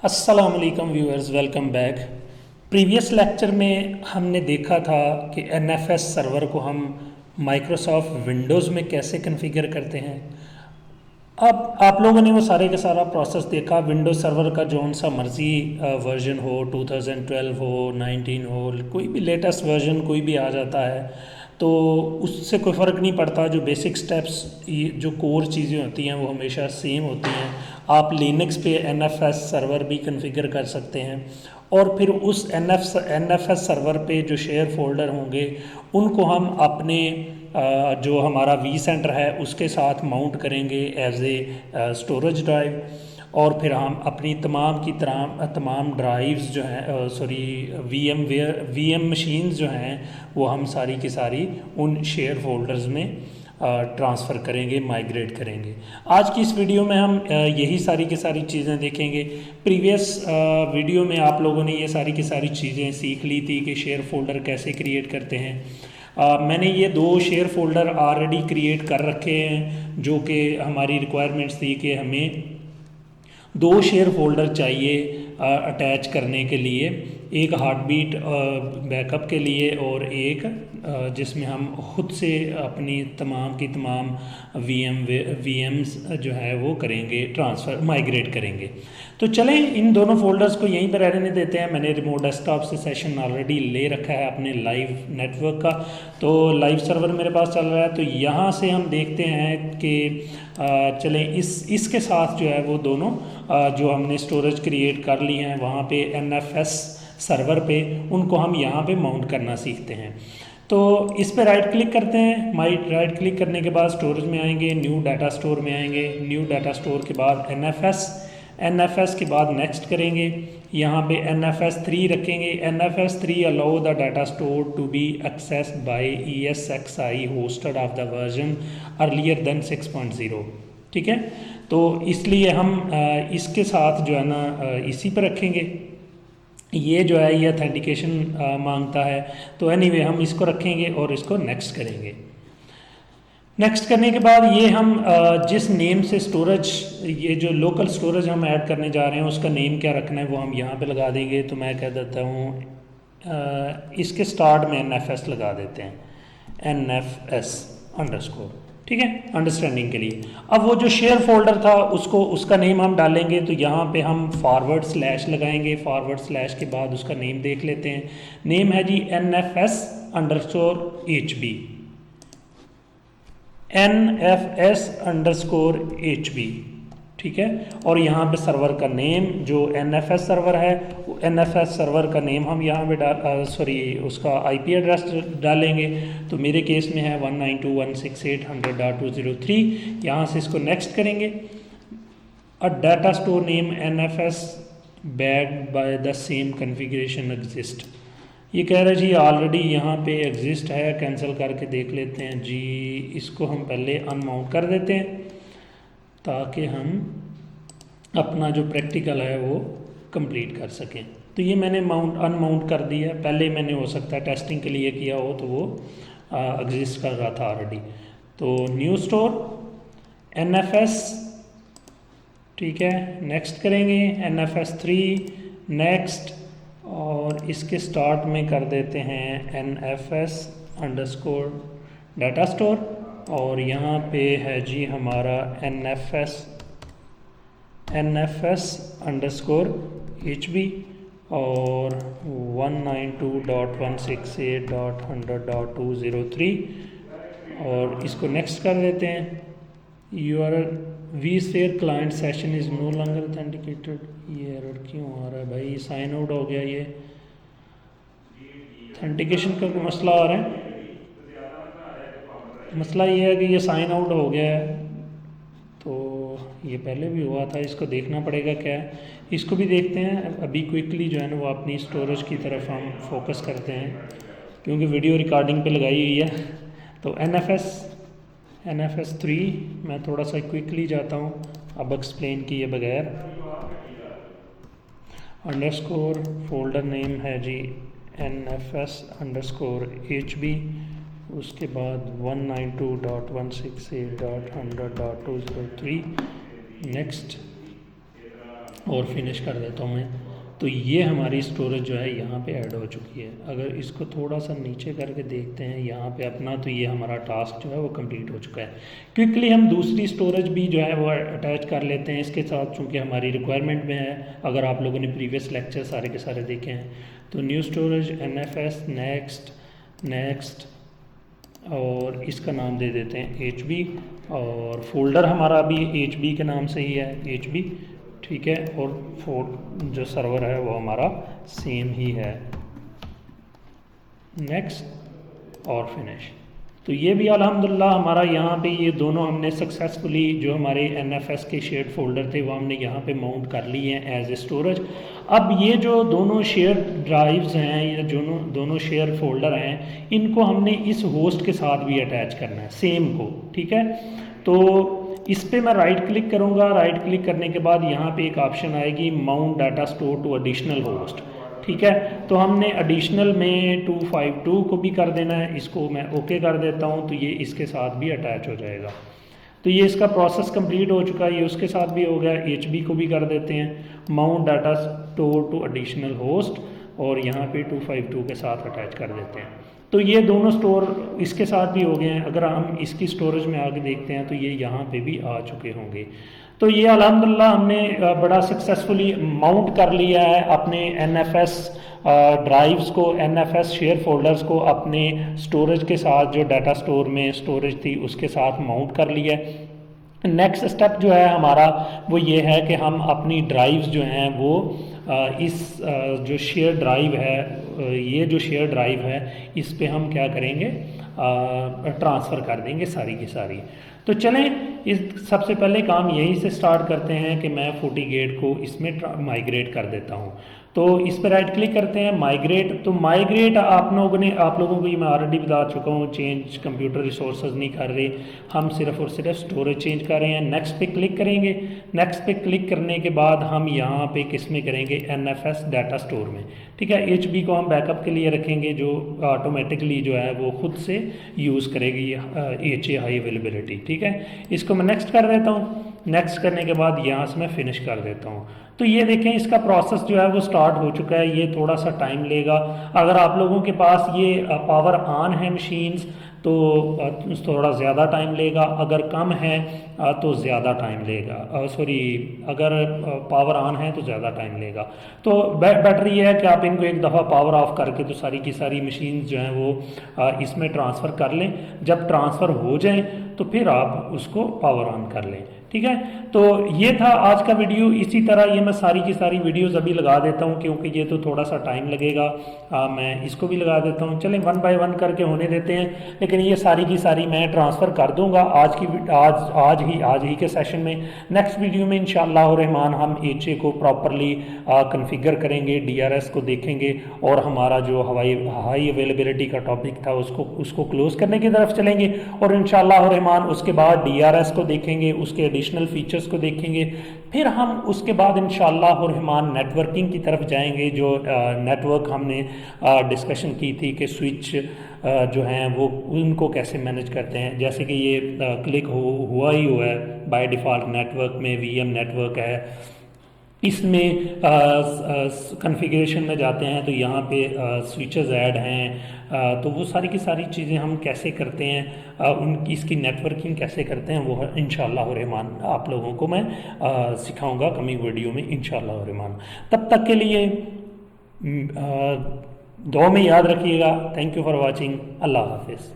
अस्सलाम वालेकुम viewers, welcome back. Previous lecture में हमने देखा था कि NFS सर्वर को हम माइक्रोसॉफ्ट विंडोज़ में कैसे कॉन्फ़िगर करते हैं। अब आप लोगों ने वो सारे का सारा प्रोसेस देखा। विंडोज़ सर्वर का जौन सा मर्ज़ी वर्जन हो, 2012 हो, 19 हो, कोई भी लेटेस्ट वर्जन कोई भी आ जाता है तो उससे कोई फ़र्क नहीं पड़ता। जो बेसिक स्टेप्स, जो कोर चीज़ें होती हैं वो हमेशा सेम होती हैं। आप लिनक्स पे NFS सर्वर भी कॉन्फ़िगर कर सकते हैं और फिर उस NFS सर्वर पे जो शेयर फोल्डर होंगे उनको हम अपने जो हमारा वी सेंटर है उसके साथ माउंट करेंगे एज ए स्टोरेज ड्राइव। और फिर हम अपनी तमाम ड्राइव्स जो हैं, सॉरी, VM मशीन्स जो हैं वो हम सारी की सारी उन शेयर फोल्डर्स में ट्रांसफ़र करेंगे, माइग्रेट करेंगे। आज की इस वीडियो में हम यही सारी की सारी चीज़ें देखेंगे। प्रीवियस वीडियो में आप लोगों ने ये सारी की सारी चीज़ें सीख ली थी कि शेयर फोल्डर कैसे क्रिएट करते हैं। मैंने ये 2 शेयर फोल्डर ऑलरेडी क्रिएट कर रखे हैं जो कि हमारी रिक्वायरमेंट्स थी कि हमें 2 शेयर फोल्डर चाहिए अटैच करने के लिए। एक हार्ट बीट बैकअप के लिए और एक जिसमें हम ख़ुद से अपनी तमाम की तमाम VMs जो है वो करेंगे, ट्रांसफ़र माइग्रेट करेंगे। तो चलें इन दोनों फोल्डर्स को यहीं पर रहने देते हैं। मैंने रिमोट डेस्कटॉप से सेशन ऑलरेडी ले रखा है अपने लाइव नेटवर्क का, तो लाइव सर्वर मेरे पास चल रहा है। तो यहाँ से हम देखते हैं कि चलें इसके साथ जो है वो दोनों जो हमने स्टोरेज क्रिएट कर ली हैं वहाँ पे NFS सर्वर पे, उनको हम यहाँ पे माउंट करना सीखते हैं। तो इस पे राइट क्लिक करते हैं। राइट क्लिक करने के बाद स्टोरेज में आएंगे, न्यू डाटा स्टोर में आएंगे। न्यू डाटा स्टोर के बाद NFS के बाद नेक्स्ट करेंगे। यहाँ पे NFS 3 रखेंगे। NFS 3 allow the data store to be accessed by ESXi hosted of the version earlier than 6.0। ठीक है, तो इसलिए हम इसके साथ जो है ना इसी पर रखेंगे। ये जो है ये ऑथेंटिकेशन मांगता है, तो एनीवे हम इसको रखेंगे और इसको नेक्स्ट करेंगे। नेक्स्ट करने के बाद ये हम जिस नेम से स्टोरेज, ये जो लोकल स्टोरेज हम ऐड करने जा रहे हैं उसका नेम क्या रखना है वो हम यहाँ पे लगा देंगे। तो मैं कह देता हूँ इसके स्टार्ट में NFS लगा देते हैं, NFS अंडरस्कोर। ठीक है, अंडरस्टैंडिंग के लिए। अब वो जो शेयर फोल्डर था उसका नेम हम डालेंगे, तो यहाँ पे हम फॉरवर्ड स्लैश लगाएंगे। फॉरवर्ड स्लैश के बाद उसका नेम देख लेते हैं। नेम है जी NFS underscore HB, NFS underscore HB। ठीक है, और यहाँ पे सर्वर का नेम जो NFS सर्वर है, NFS सर्वर का नेम हम यहाँ पे उसका IP एड्रेस डालेंगे। तो मेरे केस में है 192.168.100.203। यहाँ से इसको नेक्स्ट करेंगे। Data store name NFS backed by the same configuration exist. ये कह रहा है जी ऑलरेडी यहाँ पे एग्जिस्ट है, कैंसिल करके देख लेते हैं जी। इसको हम पहले अनमाउंट कर देते हैं ताकि हम अपना जो प्रैक्टिकल है वो कंप्लीट कर सकें। तो ये मैंने अनमाउंट कर दिया है। पहले मैंने हो सकता है टेस्टिंग के लिए किया हो तो वो एग्जिस्ट कर रहा था ऑलरेडी। तो न्यू स्टोर NFS, ठीक है, नेक्स्ट करेंगे NFS 3 नेक्स्ट, और इसके स्टार्ट में कर देते हैं NFS अंडरस्कोर डाटा स्टोर, और यहाँ पे है जी हमारा NFS अंडरस्कोर HB और 192.168.100.203, और इसको नेक्स्ट कर देते हैं। vSphere client session is no longer authenticated. ये एरर क्यों आ रहा है भाई? साइन आउट हो गया। ये ऑथेंटिकेशन का कोई मसला आ रहा है। मसला ये है कि ये साइन आउट हो गया है, तो ये पहले भी हुआ था। इसको देखना पड़ेगा क्या है, इसको भी देखते हैं। अभी क्विकली जो है ना वो अपनी स्टोरेज की तरफ हम फोकस करते हैं क्योंकि वीडियो रिकॉर्डिंग पे लगाई हुई है। तो NFS 3 मैं थोड़ा सा क्विकली जाता हूँ अब एक्सप्लेन किए बगैर। अंडरस्कोर फोल्डर नेम है जी NFS अंडरस्कोर HB, उसके बाद 192.168.100.203 नेक्स्ट, और फिनिश कर देता हूँ मैं। तो ये हमारी स्टोरेज जो है यहाँ पे ऐड हो चुकी है। अगर इसको थोड़ा सा नीचे करके देखते हैं यहाँ पे अपना, तो ये हमारा टास्क जो है वो कंप्लीट हो चुका है। क्विकली हम दूसरी स्टोरेज भी जो है वो अटैच कर लेते हैं इसके साथ, चूँकि हमारी रिक्वायरमेंट में है। अगर आप लोगों ने प्रीवियस लेक्चर सारे के सारे देखे हैं तो न्यू स्टोरेज NFS नेक्स्ट और इसका नाम दे देते हैं HB, और फोल्डर हमारा भी HB के नाम से ही है HB, ठीक है। और जो सर्वर है वो हमारा सेम ही है, नेक्स्ट और फिनिश। तो ये भी अल्हम्दुलिल्लाह हमारा यहाँ पे ये दोनों हमने सक्सेसफुली जो हमारे NFS के शेयर्ड फोल्डर थे वो हमने यहाँ पे माउंट कर लिए हैं एज ए स्टोरेज। अब ये जो दोनों शेयर ड्राइव्स हैं या जो दोनों शेयर फोल्डर हैं, इनको हमने इस होस्ट के साथ भी अटैच करना है सेम को, ठीक है। तो इस पे मैं राइट क्लिक करूँगा। राइट क्लिक करने के बाद यहाँ पे एक ऑप्शन आएगी mount data store to additional host, ठीक है। तो हमने एडिशनल में 252 को भी कर देना है। इसको मैं ओके कर देता हूँ, तो ये इसके साथ भी अटैच हो जाएगा। तो ये इसका प्रोसेस कंप्लीट हो चुका है, ये उसके साथ भी हो गया। HB को भी कर देते हैं mount data store to additional host, और यहाँ पे 252 के साथ अटैच कर देते हैं। तो ये दोनों स्टोर इसके साथ भी हो गए हैं। अगर हम इसकी स्टोरेज में आगे देखते हैं तो ये यहाँ पे भी आ चुके होंगे। तो ये अल्हम्दुलिल्लाह हमने बड़ा सक्सेसफुली माउंट कर लिया है अपने NFS ड्राइव्स को, NFS शेयर फोल्डर्स को अपने स्टोरेज के साथ, जो डाटा स्टोर में स्टोरेज थी उसके साथ माउंट कर लिया है। नेक्स्ट स्टेप जो है हमारा वो ये है कि हम अपनी ड्राइव्स जो हैं वो इस जो शेयर ड्राइव है, ये जो शेयर ड्राइव है इस पे हम क्या करेंगे, ट्रांसफ़र कर देंगे सारी की सारी। तो चलें इस सबसे पहले काम यहीं से स्टार्ट करते हैं कि मैं FortiGate को इसमें माइग्रेट कर देता हूँ। तो इस पर राइट क्लिक करते हैं माइग्रेट। तो माइग्रेट आप लोगों को ये मैं ऑलरेडी बता चुका हूँ, चेंज कंप्यूटर रिसोर्सेज नहीं कर रहे, हम सिर्फ और सिर्फ स्टोरेज चेंज कर रहे हैं। नेक्स्ट पे क्लिक करेंगे। नेक्स्ट पे क्लिक करने के बाद हम यहाँ पे किस में करेंगे, NFS डाटा स्टोर में, ठीक है। HB को हम बैकअप के लिए रखेंगे, जो ऑटोमेटिकली जो है वो खुद से यूज़ करेगी HA हाई अवेलेबिलिटी, ठीक है। इसको मैं नेक्स्ट कर देता हूँ। नेक्स्ट करने के बाद यहाँ से मैं फिनिश कर देता हूँ। तो ये देखें इसका प्रोसेस जो है वो स्टार्ट हो चुका है। ये थोड़ा सा टाइम लेगा। अगर आप लोगों के पास ये पावर ऑन है मशीन्स तो थोड़ा ज़्यादा टाइम लेगा, अगर कम है तो ज़्यादा टाइम लेगा, अगर पावर ऑन है तो ज़्यादा टाइम लेगा। तो बेटर ये है कि आप इनको एक दफ़ा पावर ऑफ करके तो सारी की सारी मशीन्स जो हैं वो इसमें ट्रांसफ़र कर लें। जब ट्रांसफ़र हो जाएं तो फिर आप उसको पावर ऑन कर लें, ठीक है। तो ये था आज का वीडियो। इसी तरह ये मैं सारी की सारी वीडियोस अभी लगा देता हूँ क्योंकि ये तो थोड़ा सा टाइम लगेगा। मैं इसको भी लगा देता हूँ। चलें 1 बाय 1 करके होने देते हैं, लेकिन ये सारी की सारी मैं ट्रांसफ़र कर दूंगा आज ही के सेशन में। नेक्स्ट वीडियो में इंशाअल्लाह रहमान हम HA को प्रॉपरली कन्फिगर करेंगे, DRS को देखेंगे और हमारा जो हाई अवेलेबिलिटी का टॉपिक था उसको क्लोज करने की तरफ चलेंगे। और इंशाअल्लाह रहमान उसके बाद DRS को देखेंगे, उसके एडिशनल फीचर्स को देखेंगे। फिर हम उसके बाद इंशाअल्लाह रहमान नेटवर्किंग की तरफ जाएंगे। जो नेटवर्क हमने डिस्कशन की थी कि स्विच जो हैं वो उनको कैसे मैनेज करते हैं। जैसे कि ये क्लिक हुआ है बाय डिफ़ॉल्ट नेटवर्क में VM नेटवर्क है, इसमें कॉन्फ़िगरेशन में जाते हैं तो यहाँ पे स्विचेस ऐड हैं। तो वो सारी की सारी चीज़ें हम कैसे करते हैं, इसकी नेटवर्किंग कैसे करते हैं वो इंशाअल्लाह रहमान आप लोगों को मैं सिखाऊंगा कमिंग वीडियो में इंशाअल्लाह रहमान। तब तक के लिए दुआ में याद रखिएगा। Thank you for watching. Allah हाफिज़।